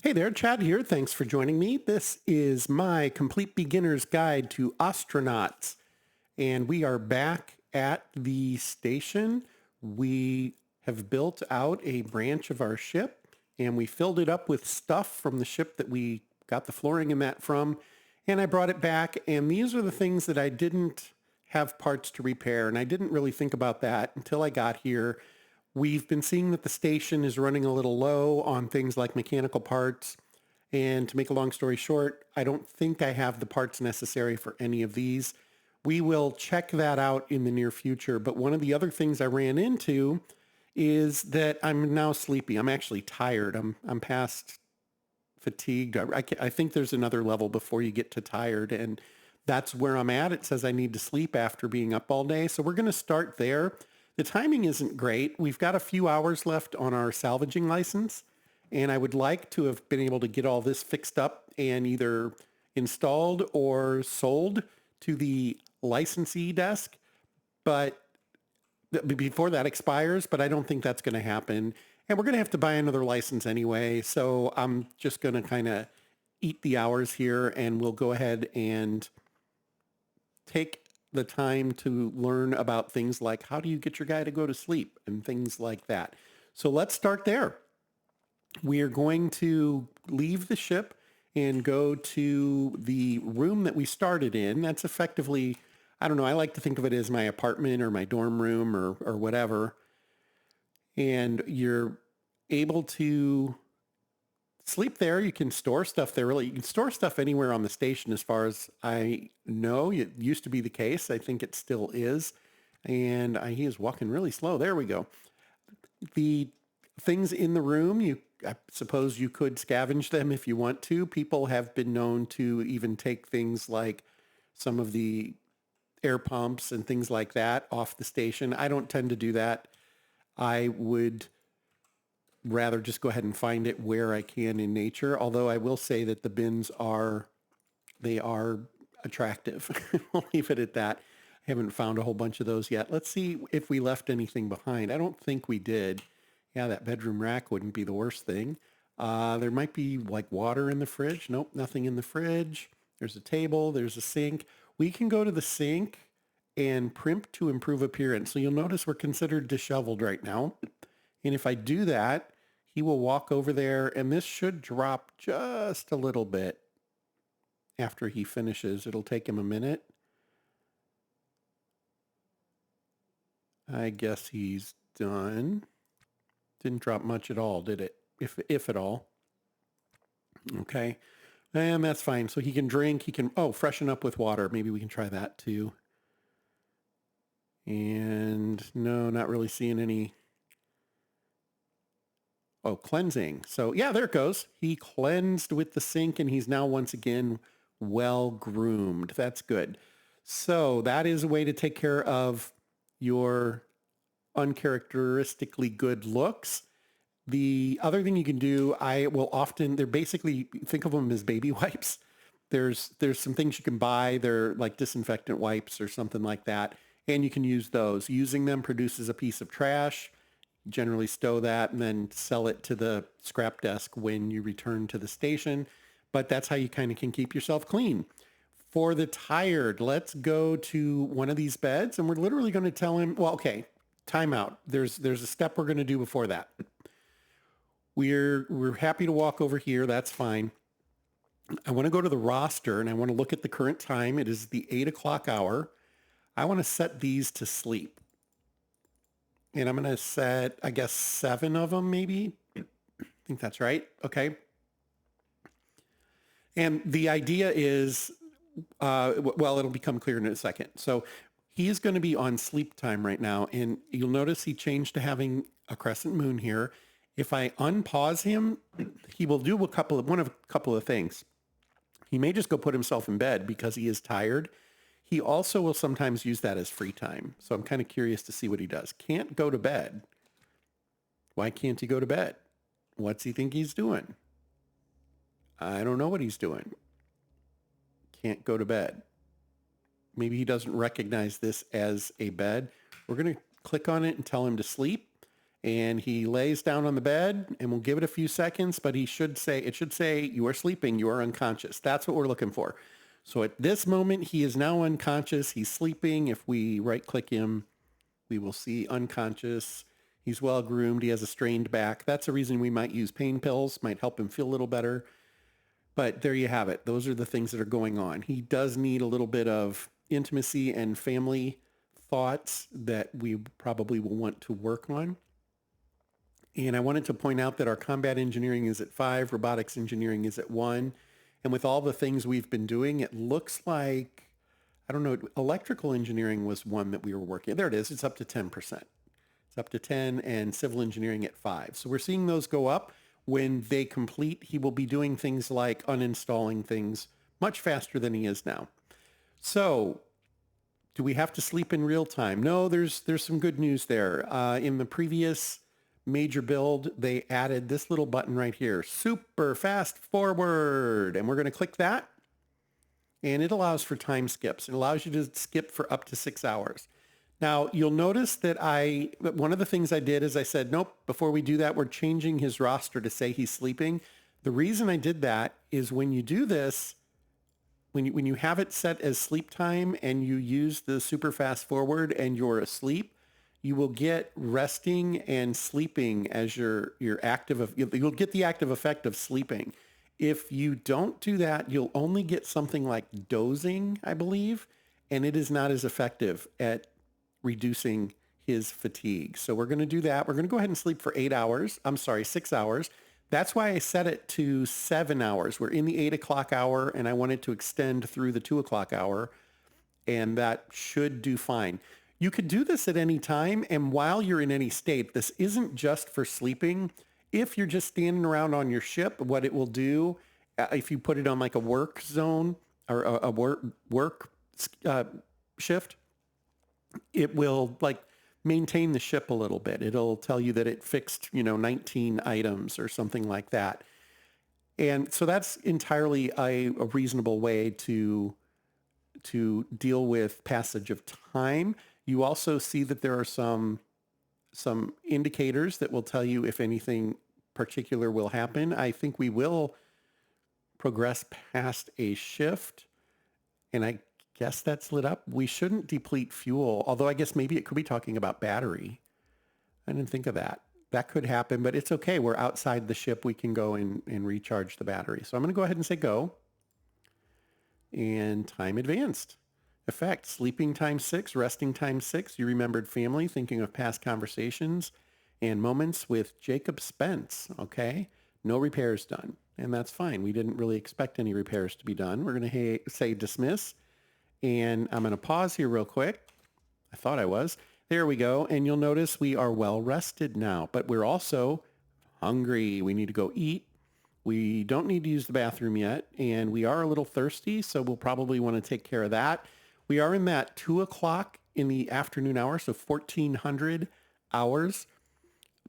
Hey there, Chad here. Thanks for joining me. This is my complete beginner's guide to Ostranauts. And we are back at the station. We have built out a branch of our ship and we filled it up with stuff from the ship that we got the flooring and that from. And I brought it back. And these are the things that I didn't have parts to repair. And I didn't really think about that until I got here. We've been seeing that the station is running a little low on things like mechanical parts. And to make a long story short, I don't think I have the parts necessary for any of these. We will check that out in the near future. But one of the other things I ran into is that I'm now sleepy. I'm actually tired. I'm past fatigued. I think there's another level before you get to tired. And that's where I'm at. It says I need to sleep after being up all day. So we're going to start there. The timing isn't great. We've got a few hours left on our salvaging license, and I would like to have been able to get all this fixed up and either installed or sold to the licensee desk, but before that expires, but I don't think that's going to happen. And we're going to have to buy another license anyway. So I'm just going to kind of eat the hours here, and we'll go ahead and take the time to learn about things like how do you get your guy to go to sleep and things like that. So let's start there. We are going to leave the ship and go to the room that we started in. That's effectively, I don't know, I like to think of it as my apartment or my dorm room or whatever. And you're able to sleep there. You can store stuff there. Really, you can store stuff anywhere on the station as far as I know. It used to be the case. I think it still is. And he is walking really slow. There we go. The things in the room, I suppose you could scavenge them if you want to. People have been known to even take things like some of the air pumps and things like that off the station. I don't tend to do that. I would rather just go ahead and find it where I can in nature. Although I will say that the bins they are attractive. I'll leave it at that. I haven't found a whole bunch of those yet. Let's see if we left anything behind. I don't think we did. Yeah, that bedroom rack wouldn't be the worst thing. There might be like water in the fridge. Nope, nothing in the fridge. There's a table. There's a sink. We can go to the sink and primp to improve appearance. So you'll notice we're considered disheveled right now. And if I do that, he will walk over there and this should drop just a little bit after he finishes. It'll take him a minute. I guess he's done. Didn't drop much at all, did it? If at all. Okay. And that's fine. So he can drink. He can, freshen up with water. Maybe we can try that too. And no, not really seeing any. Oh, cleansing. So yeah, there it goes. He cleansed with the sink and he's now once again well groomed. That's good. So that is a way to take care of your uncharacteristically good looks. The other thing you can do, they're basically, think of them as baby wipes. There's some things you can buy. They're like disinfectant wipes or something like that. And you can use those. Using them produces a piece of trash. Generally stow that and then sell it to the scrap desk when you return to the station. But that's how you kind of can keep yourself clean. For the tired, let's go to one of these beds and we're literally going to tell him, well, okay, time out. There's a step we're going to do before that. We're happy to walk over here. That's fine. I want to go to the roster and I want to look at the current time. It is the 8 o'clock hour. I want to set these to sleep. And I'm going to set, I guess, 7 of them maybe. I think that's right. Okay. And the idea is, it'll become clear in a second. So he is going to be on sleep time right now. And you'll notice he changed to having a crescent moon here. If I unpause him, he will do a couple of things. He may just go put himself in bed because he is tired. He also will sometimes use that as free time. So I'm kind of curious to see what he does. Can't go to bed. Why can't he go to bed? What's he think he's doing? I don't know what he's doing. Can't go to bed. Maybe he doesn't recognize this as a bed. We're going to click on it and tell him to sleep. And he lays down on the bed, and we'll give it a few seconds, but it should say, you are sleeping, you are unconscious. That's what we're looking for. So at this moment, he is now unconscious. He's sleeping. If we right click him, we will see unconscious. He's well groomed. He has a strained back. That's a reason we might use pain pills, might help him feel a little better. But there you have it. Those are the things that are going on. He does need a little bit of intimacy and family thoughts that we probably will want to work on. And I wanted to point out that our combat engineering is at 5, robotics engineering is at 1. And with all the things we've been doing, it looks like, I don't know, electrical engineering was one that we were working. There it is. It's up to 10%. It's up to 10, and civil engineering at 5. So we're seeing those go up. When they complete, he will be doing things like uninstalling things much faster than he is now. So do we have to sleep in real time? No, there's some good news there. In the previous major build, they added this little button right here, super fast forward. And we're going to click that. And it allows for time skips. It allows you to skip for up to 6 hours. Now, you'll notice that one of the things I did is I said, nope, before we do that, we're changing his roster to say he's sleeping. The reason I did that is when you do this, when you have it set as sleep time and you use the super fast forward and you're asleep, you will get resting and sleeping as your active, you'll get the active effect of sleeping. If you don't do that, you'll only get something like dozing, I believe, and it is not as effective at reducing his fatigue. So we're going to do that. We're going to go ahead and sleep for 6 hours. That's why I set it to 7 hours. We're in the 8 o'clock hour, and I want it to extend through the 2 o'clock hour, and that should do fine. You could do this at any time, and while you're in any state, this isn't just for sleeping. If you're just standing around on your ship, what it will do, if you put it on like a work zone or a work shift, it will like maintain the ship a little bit. It'll tell you that it fixed, 19 items or something like that. And so that's entirely a reasonable way to deal with passage of time. You also see that there are some indicators that will tell you if anything particular will happen. I think we will progress past a shift, and I guess that's lit up. We shouldn't deplete fuel, although I guess maybe it could be talking about battery. I didn't think of that. That could happen, but it's okay. We're outside the ship. We can go and recharge the battery. So I'm going to go ahead and say go. And time advanced. Effect, sleeping time 6, resting time 6. You remembered family, thinking of past conversations and moments with Jacob Spence. Okay, no repairs done. And that's fine. We didn't really expect any repairs to be done. We're going to say dismiss. And I'm going to pause here real quick. I thought I was. There we go. And you'll notice we are well rested now, but we're also hungry. We need to go eat. We don't need to use the bathroom yet, and we are a little thirsty, so we'll probably want to take care of that. We are in that 2 o'clock in the afternoon hour, so 1400 hours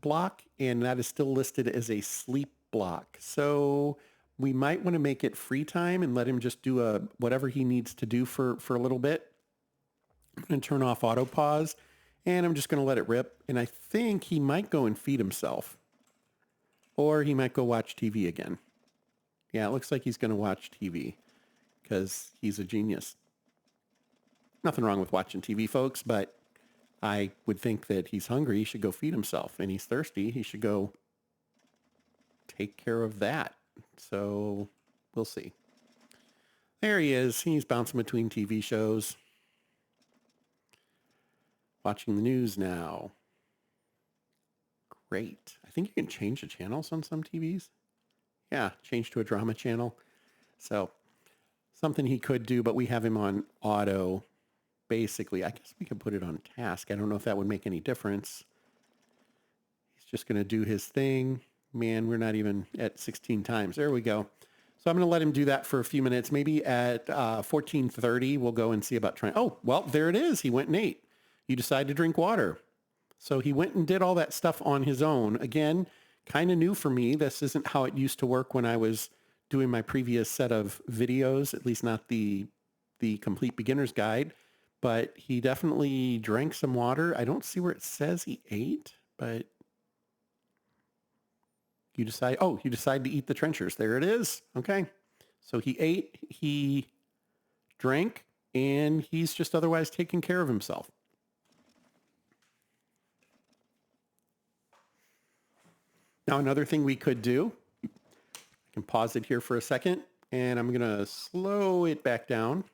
block, and that is still listed as a sleep block. So we might want to make it free time and let him just do whatever he needs to do for a little bit. I'm going to turn off auto pause, and I'm just going to let it rip. And I think he might go and feed himself, or he might go watch TV again. Yeah, it looks like he's going to watch TV because he's a genius. Nothing wrong with watching TV, folks, but I would think that he's hungry. He should go feed himself, and he's thirsty. He should go take care of that. So we'll see. There he is. He's bouncing between TV shows. Watching the news now. Great. I think you can change the channels on some TVs. Yeah, change to a drama channel. So something he could do, but we have him on auto. Basically, I guess we could put it on task. I don't know if that would make any difference. He's just going to do his thing. Man, we're not even at 16 times. There we go. So I'm going to let him do that for a few minutes. Maybe at 14:30, we'll go and see about trying. Oh, well, there it is. He went and ate. You decide to drink water. So he went and did all that stuff on his own. Again, kind of new for me. This isn't how it used to work when I was doing my previous set of videos, at least not the complete beginner's guide. But he definitely drank some water. I don't see where it says he ate, but You decide, oh, you decide to eat the trenchers. There it is. Okay. So he ate, he drank, and he's just otherwise taking care of himself. Now, another thing we could do, I can pause it here for a second, and I'm going to slow it back down.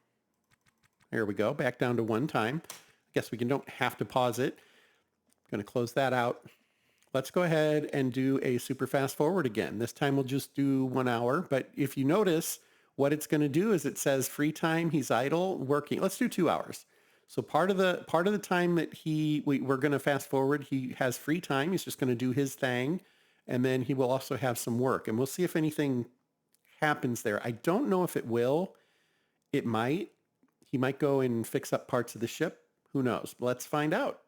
There we go, back down to 1 time. I guess we don't have to pause it. I'm going to close that out. Let's go ahead and do a super fast forward again. This time we'll just do 1 hour, but if you notice, what it's going to do is it says free time, he's idle, working. Let's do 2 hours. So part of the time that we're going to fast forward, he has free time. He's just going to do his thing, and then he will also have some work, and we'll see if anything happens there. I don't know if it will. It might. He might go and fix up parts of the ship. Who knows? Let's find out.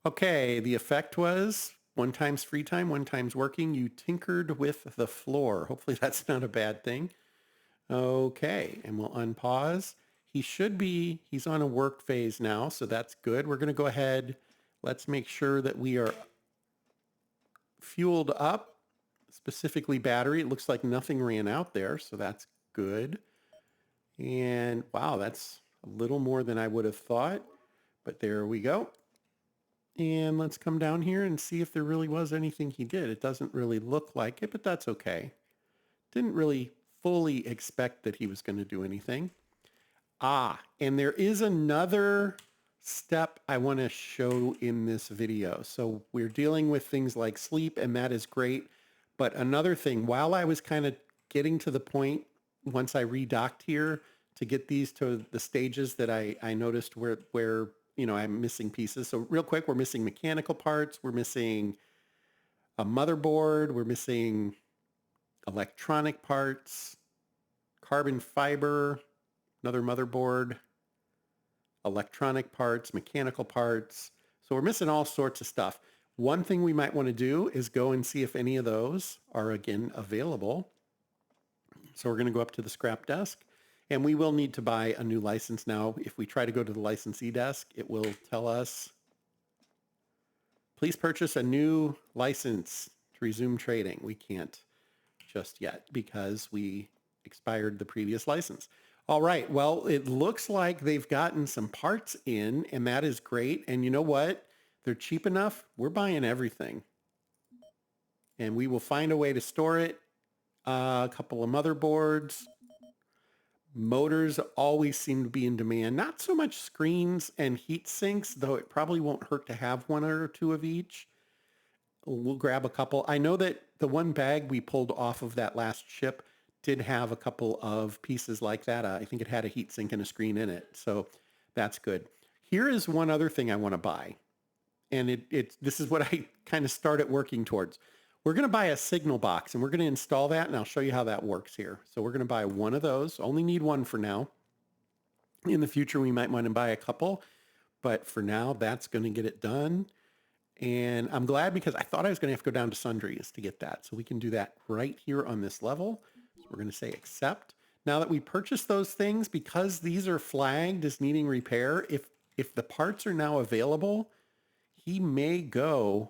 Okay, the effect was 1 times free time, 1 times working. You tinkered with the floor. Hopefully that's not a bad thing. Okay, and we'll unpause. He's on a work phase now, so that's good. We're going to go ahead. Let's make sure that we are fueled up, specifically battery. It looks like nothing ran out there, so that's good. And wow, that's a little more than I would have thought, but there we go. And let's come down here and see if there really was anything he did. It doesn't really look like it, but that's okay. Didn't really fully expect that he was going to do anything. And there is another step I want to show in this video. So we're dealing with things like sleep, and that is great. But another thing, while I was kind of getting to the point, once I redocked here, to get these to the stages that I noticed where I'm missing pieces. So real quick, we're missing mechanical parts. We're missing a motherboard. We're missing electronic parts, carbon fiber, another motherboard, electronic parts, mechanical parts. So we're missing all sorts of stuff. One thing we might want to do is go and see if any of those are again available. So we're going to go up to the scrap desk. And we will need to buy a new license now. If we try to go to the licensee desk, it will tell us, please purchase a new license to resume trading. We can't just yet because we expired the previous license. All right, well, it looks like they've gotten some parts in, and that is great. And you know what? They're cheap enough. We're buying everything. And we will find a way to store it. A couple of motherboards. Motors always seem to be in demand. Not so much screens and heat sinks, though it probably won't hurt to have 1 or 2 of each. We'll grab a couple. I know that the one bag we pulled off of that last ship did have a couple of pieces like that. I think it had a heat sink and a screen in it. So that's good. Here is one other thing I want to buy. And this is what I kind of started working towards. We're going to buy a signal box, and we're going to install that, and I'll show you how that works here. So we're going to buy 1 of those. Only need 1 for now. In the future, we might want to buy a couple, but for now, that's going to get it done. And I'm glad because I thought I was going to have to go down to sundries to get that. So we can do that right here on this level. So we're going to say accept. Now that we purchased those things, because these are flagged as needing repair, if the parts are now available, he may go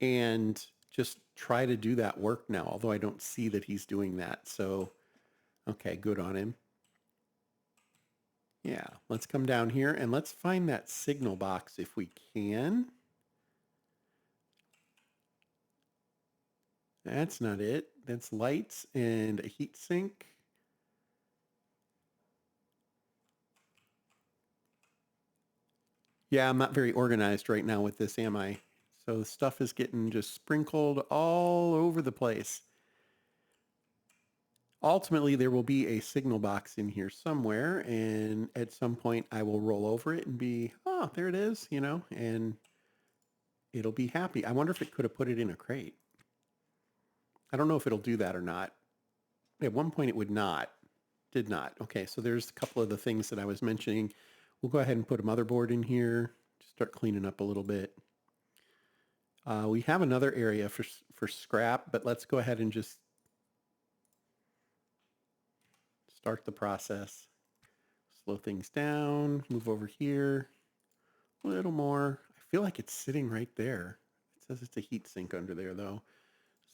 and just try to do that work now, although I don't see that he's doing that. So, okay, good on him. Yeah, let's come down here and let's find that signal box if we can. That's not it. That's lights and a heat sink. Yeah, I'm not very organized right now with this, am I? So the stuff is getting just sprinkled all over the place. Ultimately, there will be a signal box in here somewhere, and at some point I will roll over it and be, oh, there it is, and it'll be happy. I wonder if it could have put it in a crate. I don't know if it'll do that or not. At one point it would not. Did not. Okay, so there's a couple of the things that I was mentioning. We'll go ahead and put a motherboard in here. Just start cleaning up a little bit. We have another area for scrap, but let's go ahead and just start the process. Slow things down, move over here a little more. I feel like it's sitting right there. It says it's a heat sink under there though.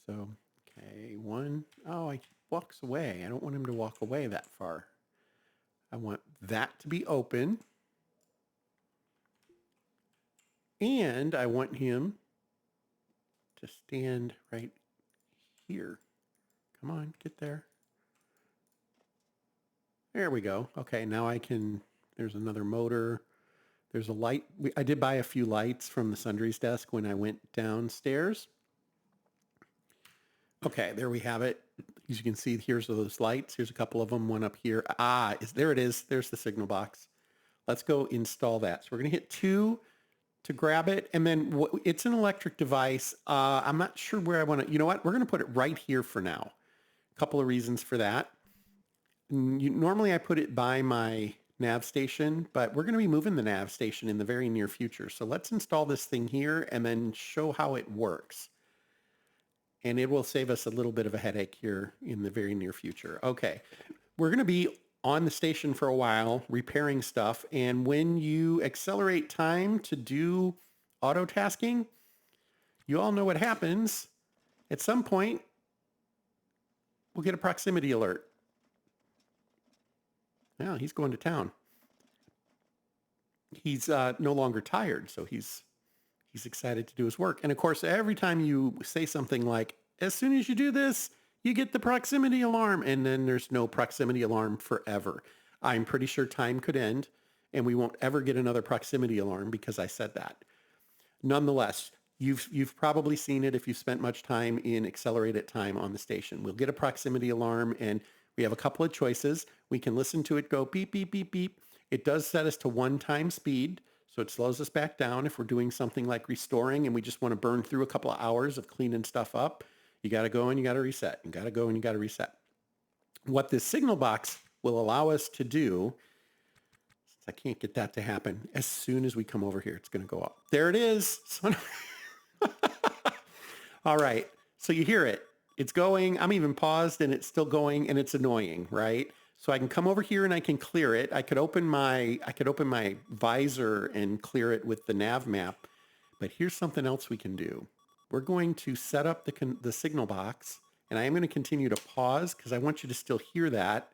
So, okay, one. Oh, he walks away. I don't want him to walk away that far. I want that to be open. And I want him to stand right here. Come on, get there. There we go. Okay, now I can, there's another motor. There's a light. I did buy a few lights from the sundries desk when I went downstairs. Okay, there we have it. As you can see, here's those lights. Here's a couple of them. One up here. There it is. There's the signal box. Let's go install that. So we're going to hit 2 to grab it. And then it's an electric device. I'm not sure where I want to, you know what? We're going to put it right here for now. A couple of reasons for that. Normally I put it by my nav station, but we're going to be moving the nav station in the very near future. So let's install this thing here and then show how it works. And it will save us a little bit of a headache here in the very near future. Okay, we're going to be on the station for a while repairing stuff. And when you accelerate time to do auto tasking, you all know what happens. At some point, we'll get a proximity alert. Now he's going to town. He's no longer tired, so he's excited to do his work. And of course, every time you say something like, as soon as you do this, you get the proximity alarm, and then there's no proximity alarm forever. I'm pretty sure time could end, and we won't ever get another proximity alarm because I said that. Nonetheless, you've probably seen it if you've spent much time in accelerated time on the station. We'll get a proximity alarm, and we have a couple of choices. We can listen to it go beep, beep, beep, beep. It does set us to 1 speed, so it slows us back down if we're doing something like restoring and we just want to burn through a couple of hours of cleaning stuff up. You got to go and you got to reset. You got to go and you got to reset. What this signal box will allow us to do, since I can't get that to happen, as soon as we come over here, it's going to go up. There it is. All right. So you hear it. It's going. I'm even paused and it's still going and it's annoying, right? So I can come over here and I can clear it. I could open my visor and clear it with the nav map. But here's something else we can do. We're going to set up the signal box, and I am going to continue to pause because I want you to still hear that.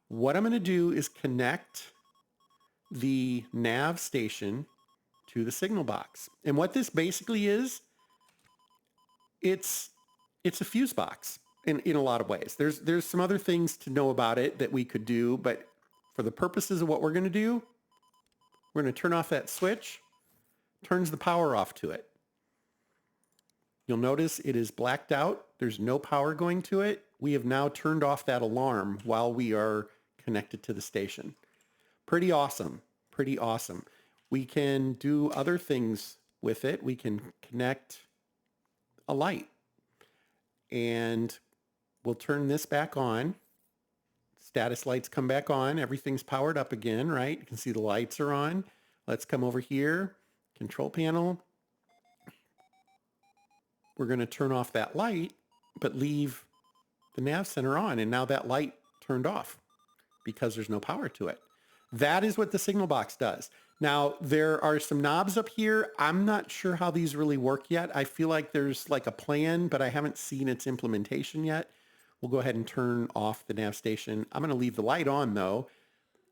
What I'm going to do is connect the nav station to the signal box. And what this basically is, it's a fuse box. In a lot of ways. There's some other things to know about it that we could do, but for the purposes of what we're going to do, we're going to turn off that switch, turns the power off to it. You'll notice it is blacked out. There's no power going to it. We have now turned off that alarm while we are connected to the station. Pretty awesome. Pretty awesome. We can do other things with it. We can connect a light and we'll turn this back on. Status lights come back on. Everything's powered up again, right? You can see the lights are on. Let's come over here. Control panel. We're going to turn off that light, but leave the nav center on. And now that light turned off because there's no power to it. That is what the signal box does. Now, there are some knobs up here. I'm not sure how these really work yet. I feel like there's like a plan, but I haven't seen its implementation yet. We'll go ahead and turn off the nav station. I'm going to leave the light on though.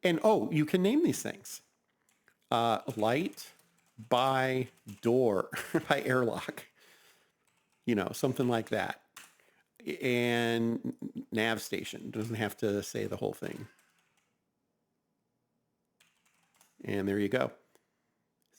And you can name these things. Light by door, by airlock, something like that. And nav station, doesn't have to say the whole thing. And there you go.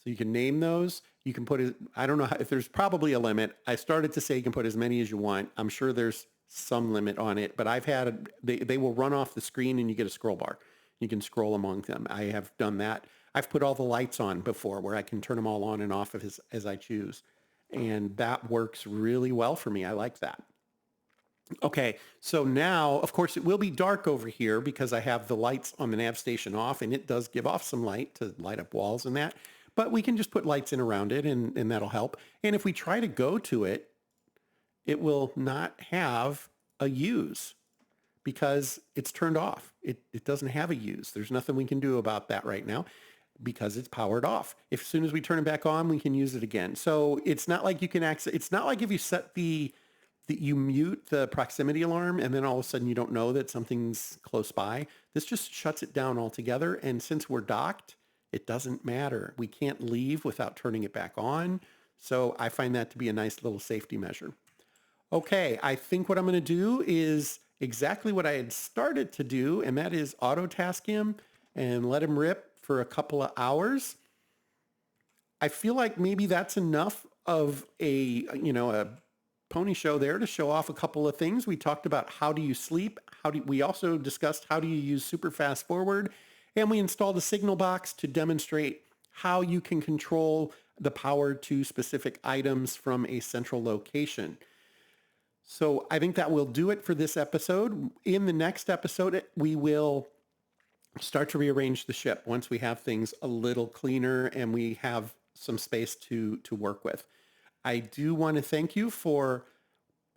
So you can name those. You can put, I don't know if there's probably a limit. I started to say you can put as many as you want. I'm sure there's some limit on it, but I've had, they will run off the screen and you get a scroll bar. You can scroll among them. I have done that. I've put all the lights on before where I can turn them all on and off as I choose. And that works really well for me. I like that. Okay, so now, of course, it will be dark over here because I have the lights on the nav station off, and it does give off some light to light up walls and that. But we can just put lights in around it, and that'll help. And if we try to go to it, it will not have a use because it's turned off. It doesn't have a use. There's nothing we can do about that right now. because it's powered off. If as soon as we turn it back on, we can use it again. So it's not like you can access, it's not like if you set you mute the proximity alarm and then all of a sudden you don't know that something's close by. This just shuts it down altogether. And since we're docked, it doesn't matter. We can't leave without turning it back on. So I find that to be a nice little safety measure. Okay, I think what I'm going to do is exactly what I had started to do, and that is auto task him and let him rip for a couple of hours. I feel like maybe that's enough of a pony show there to show off a couple of things. We talked about how do you sleep, we also discussed how do you use super fast forward, and we installed a signal box to demonstrate how you can control the power to specific items from a central location. So I think that will do it for this episode. In the next episode, we will start to rearrange the ship once we have things a little cleaner and we have some space to work with. I do want to thank you for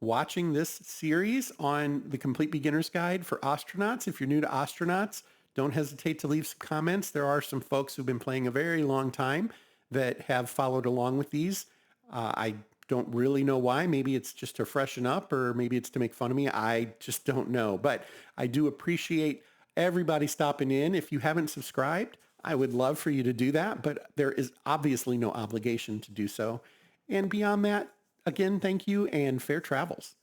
watching this series on the Complete Beginner's Guide for Ostranauts. If you're new to Ostranauts, don't hesitate to leave some comments. There are some folks who've been playing a very long time that have followed along with these. I don't really know why. Maybe it's just to freshen up or maybe it's to make fun of me. I just don't know. But I do appreciate everybody stopping in. If you haven't subscribed, I would love for you to do that. But there is obviously no obligation to do so. And beyond that, again, thank you and fair travels.